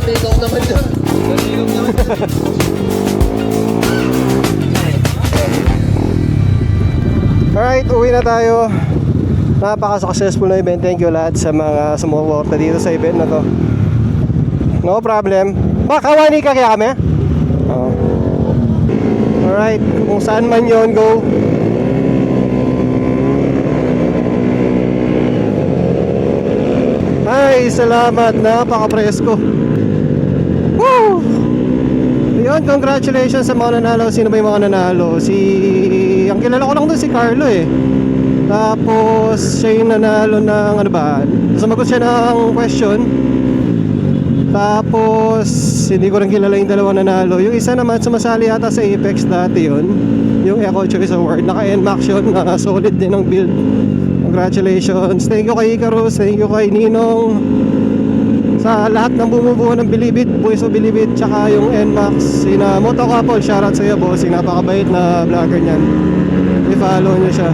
Naligaw naman yun. Naligaw naman yun. Alright, uwi na tayo. Napaka-successful na event. Thank you lahat sa mga sumuporta dito sa event na to. No problem. Kawani ka kaya kami? Oo. Alright, kung saan man yon, go. Ay, salamat. Napaka-presko. Woo! Yun, congratulations sa mga nanalo. Sino ba yung mga nanalo? Ang kilala ko lang doon si Carlo eh. Tapos siya yung nanalo ng ano ba? Sumagot siya ng question. Tapos hindi ko rin kilala yung dalawang nanalo. Yung isa naman sumasali yata sa Apex dati yun. Yung Eco Choice Award. Naka-NMAX yun. Solid din ang build. Congratulations. Thank you kay Icarus. Thank you kay Ninong. Sa lahat ng bumubuo ng Bilibid, Voice of Bilibid, tsaka yung NMAX, sina Moto Couple, shoutout sa iyo boss, napakabait na vlogger niyan. I-follow niyo siya.